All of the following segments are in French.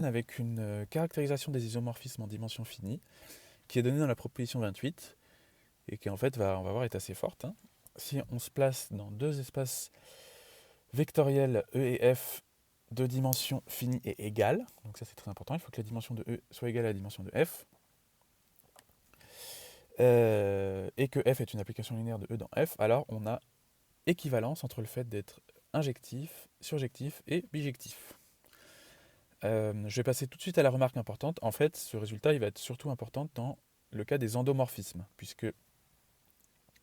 avec une caractérisation des isomorphismes en dimension finie qui est donnée dans la proposition 28 et qui en fait on va voir est assez forte. Si on se place dans deux espaces vectoriels E et F de dimension finie et égale, donc ça c'est très important, il faut que la dimension de E soit égale à la dimension de F, et que F est une application linéaire de E dans F, alors on a équivalence entre le fait d'être injectif, surjectif et bijectif. Je vais passer tout de suite à la remarque importante. En fait, ce résultat il va être surtout important dans le cas des endomorphismes, puisque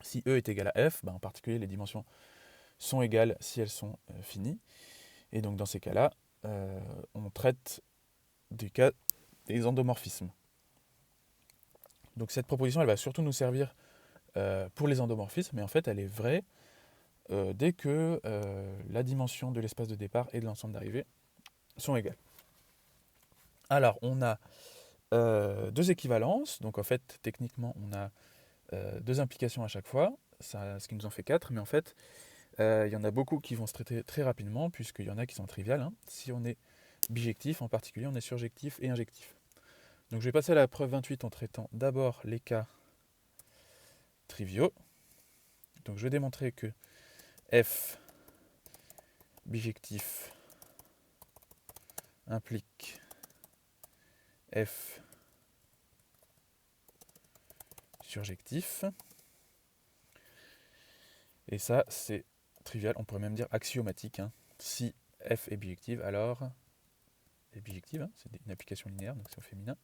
si E est égal à F, en particulier les dimensions sont égales si elles sont finies, et donc dans ces cas-là, on traite des cas des endomorphismes. Donc cette proposition, elle va surtout nous servir pour les endomorphismes, mais en fait, elle est vraie dès que la dimension de l'espace de départ et de l'ensemble d'arrivée sont égales. Alors, on a deux équivalences, donc en fait, techniquement, on a deux implications à chaque fois, ce qui nous en fait 4, mais en fait, il y en a beaucoup qui vont se traiter très rapidement, puisqu'il y en a qui sont triviales. Si on est bijectif, en particulier, on est surjectif et injectif. Donc je vais passer à la preuve 28 en traitant d'abord les cas triviaux. Donc je vais démontrer que F bijectif implique F surjectif. Et ça, c'est trivial, on pourrait même dire axiomatique. Si F est bijective, alors... est bijective, c'est une application linéaire, donc c'est au féminin.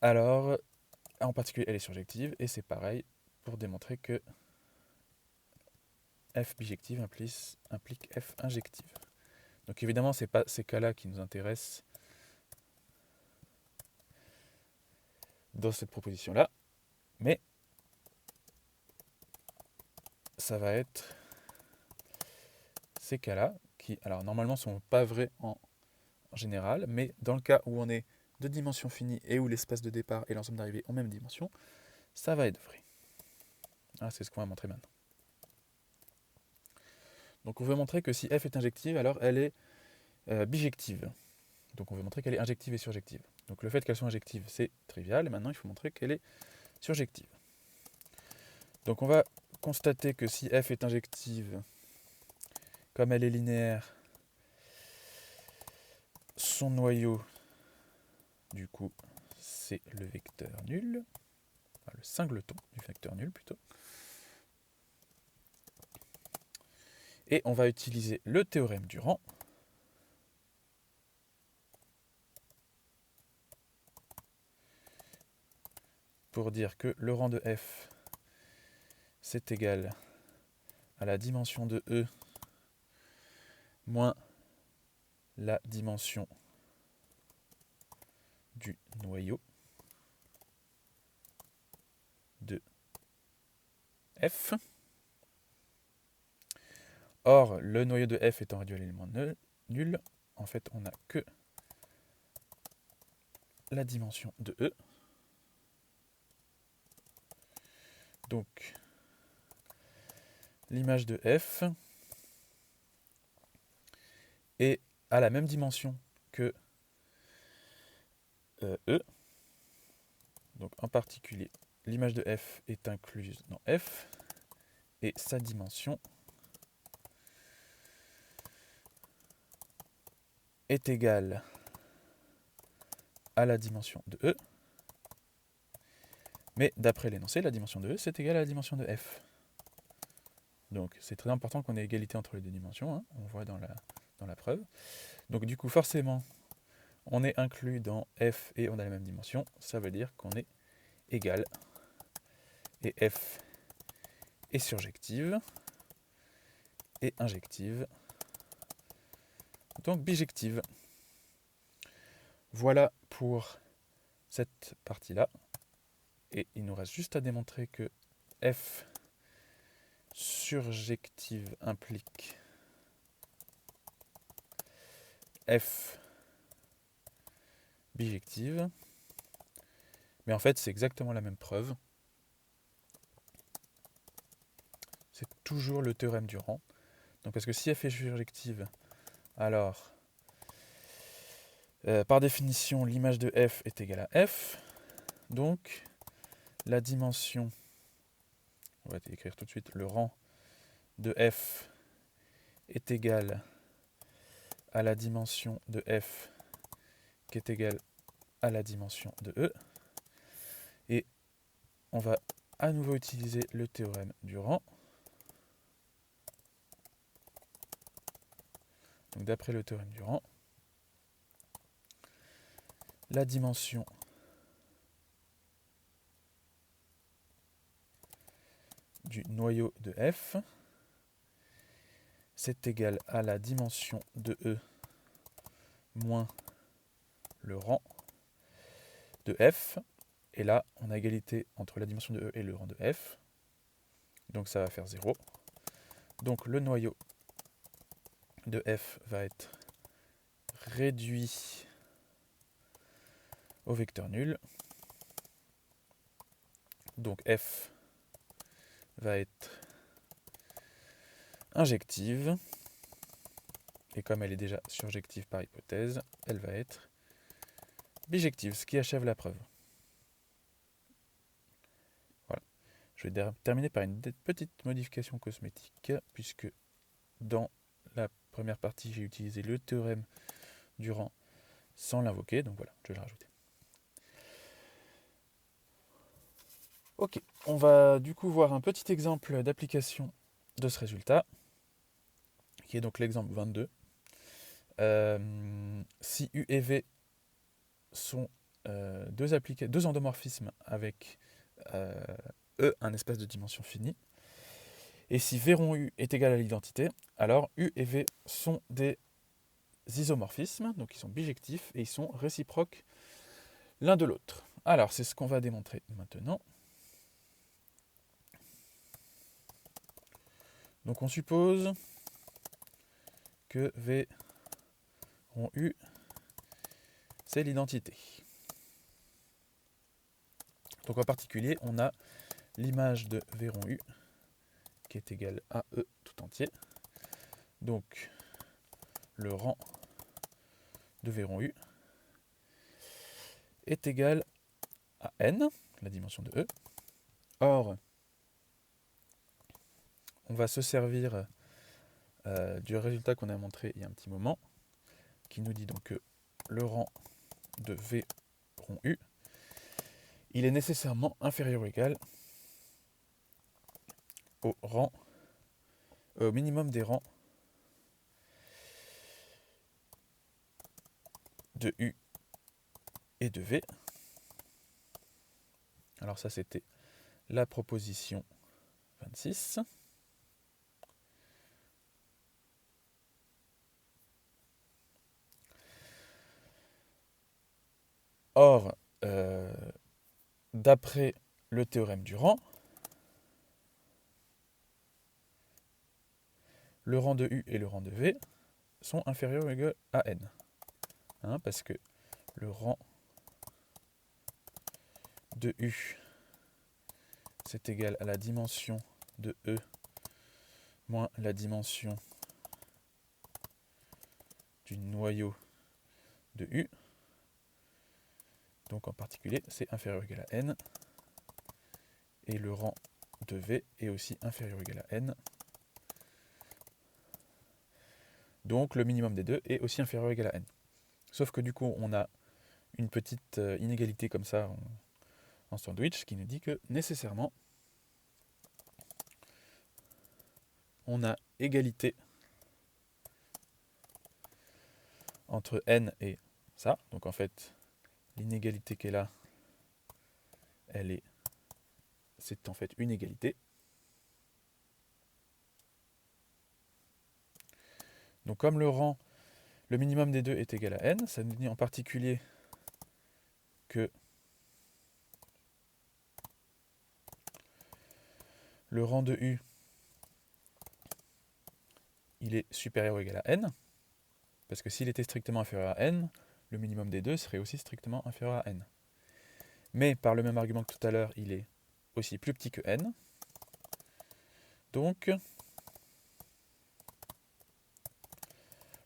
Alors, en particulier, elle est surjective, et c'est pareil pour démontrer que F bijective implique F injective. Donc évidemment, ce n'est pas ces cas-là qui nous intéressent dans cette proposition-là, mais ça va être ces cas-là qui, alors normalement, ne sont pas vrais en général, mais dans le cas où on est de dimension finie et où l'espace de départ et l'ensemble d'arrivée ont même dimension, ça va être vrai. C'est ce qu'on va montrer maintenant. Donc on veut montrer que si F est injective, alors elle est bijective. Donc on veut montrer qu'elle est injective et surjective. Donc le fait qu'elle soit injective, c'est trivial, et maintenant il faut montrer qu'elle est surjective. Donc on va constater que si F est injective, comme elle est linéaire, son noyau, du coup, c'est le vecteur nul, enfin, le singleton du vecteur nul plutôt. Et on va utiliser le théorème du rang pour dire que le rang de F, c'est égal à la dimension de E moins la dimension du noyau de F. Or, le noyau de F étant réduit à l'élément nul, en fait, on n'a que la dimension de E. Donc, l'image de F est à la même dimension que E. Donc, en particulier, l'image de F est incluse dans F et sa dimension est égale à la dimension de E. Mais d'après l'énoncé, la dimension de E, c'est égal à la dimension de F. Donc c'est très important qu'on ait égalité entre les deux dimensions, on voit dans la preuve. Donc du coup, forcément, on est inclus dans F et on a la même dimension, ça veut dire qu'on est égal. Et F est surjective et injective, donc bijective. Voilà pour cette partie-là. Et il nous reste juste à démontrer que F surjective implique F bijective. Mais en fait, c'est exactement la même preuve. C'est toujours le théorème du rang. Donc parce que si F est surjective, alors Par définition, l'image de f est égale à f. Donc, la dimension, on va écrire tout de suite, le rang de f est égal à la dimension de f qui est égale à la dimension de E. Et on va à nouveau utiliser le théorème du rang. Donc d'après le théorème du rang, la dimension du noyau de F, c'est égal à la dimension de E moins le rang de F. Et là, on a égalité entre la dimension de E et le rang de F. Donc ça va faire 0. Donc le noyau de F va être réduit au vecteur nul. Donc F va être injective. Et comme elle est déjà surjective par hypothèse, elle va être bijective, ce qui achève la preuve. Voilà. Je vais terminer par une petite modification cosmétique, puisque dans la première partie, j'ai utilisé le théorème du rang sans l'invoquer, donc voilà, je vais le rajouter. Ok, on va du coup voir un petit exemple d'application de ce résultat, qui est donc l'exemple 22. Si U et V sont deux endomorphismes avec E, un espace de dimension finie, et si V rond U est égal à l'identité, alors U et V sont des isomorphismes, donc ils sont bijectifs, et ils sont réciproques l'un de l'autre. Alors, c'est ce qu'on va démontrer maintenant. Donc on suppose que V rond U, c'est l'identité. Donc en particulier, on a l'image de V rond U qui est égale à E tout entier. Donc le rang de V rond U est égal à N, la dimension de E. Or, on va se servir du résultat qu'on a montré il y a un petit moment, qui nous dit donc que le rang de V rond U, il est nécessairement inférieur ou égal au minimum des rangs de U et de V. Alors ça, c'était la proposition 26. Or, d'après le théorème du rang, le rang de U et le rang de V sont inférieurs ou égaux à N. Parce que le rang de U, c'est égal à la dimension de E moins la dimension du noyau de U. Donc en particulier, c'est inférieur ou égal à N. Et le rang de V est aussi inférieur ou égal à N. Donc le minimum des deux est aussi inférieur ou égal à N. Sauf que du coup, on a une petite inégalité comme ça en sandwich qui nous dit que nécessairement, on a égalité entre N et ça. Donc en fait, l'inégalité qui est là, c'est en fait une égalité. Donc comme le minimum des deux est égal à N, ça nous dit en particulier que le rang de U, il est supérieur ou égal à N, parce que s'il était strictement inférieur à N, le minimum des deux serait aussi strictement inférieur à N. Mais par le même argument que tout à l'heure, il est aussi plus petit que N. Donc,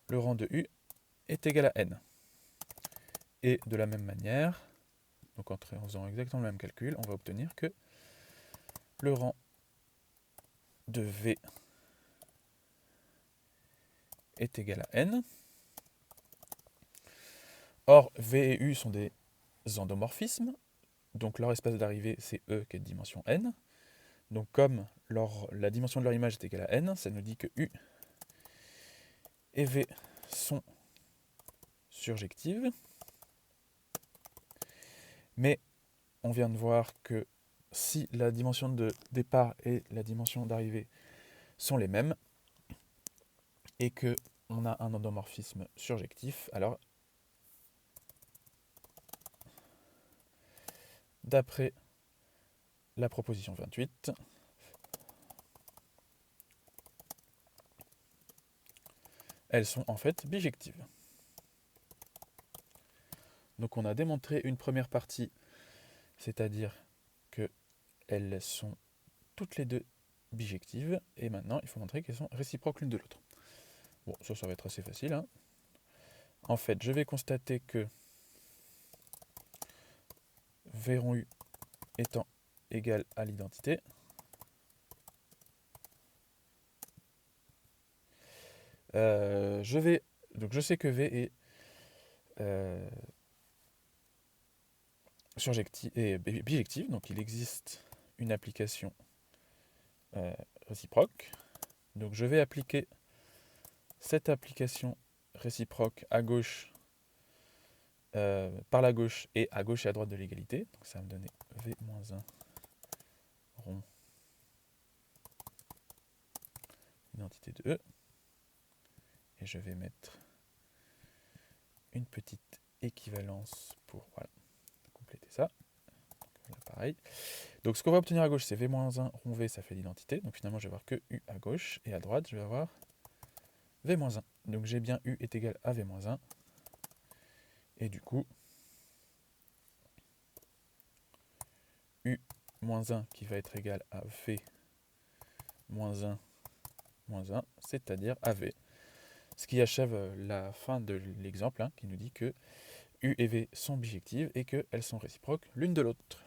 le rang de U est égal à N. Et de la même manière, donc en faisant exactement le même calcul, on va obtenir que le rang de V est égal à n. Or, V et U sont des endomorphismes, donc leur espace d'arrivée, c'est E qui est de dimension n. Donc comme la dimension de leur image est égale à n, ça nous dit que U et V sont surjectives. Mais on vient de voir que si la dimension de départ et la dimension d'arrivée sont les mêmes, et que on a un endomorphisme surjectif, alors d'après la proposition 28, elles sont en fait bijectives. Donc on a démontré une première partie, c'est-à-dire qu'elles sont toutes les deux bijectives, et maintenant il faut montrer qu'elles sont réciproques l'une de l'autre. Bon, ça va être assez facile, hein. En fait, je vais constater que V rond U étant égal à l'identité, donc je sais que V est surjective et bijective, donc il existe une application réciproque. Donc je vais appliquer cette application réciproque à gauche, par la gauche et à gauche et à droite de l'égalité. Donc ça va me donner V-1 rond identité de E. Et je vais mettre une petite équivalence pour compléter ça. Voilà, pareil. Donc ce qu'on va obtenir à gauche, c'est V-1 rond V, ça fait l'identité. Donc finalement, je vais avoir que U à gauche. Et à droite, je vais avoir V-1. Donc j'ai bien U est égal à V-1. Et du coup, U-1 qui va être égal à V-1, c'est-à-dire à V. Ce qui achève la fin de l'exemple, qui nous dit que U et V sont bijectives et qu'elles sont réciproques l'une de l'autre.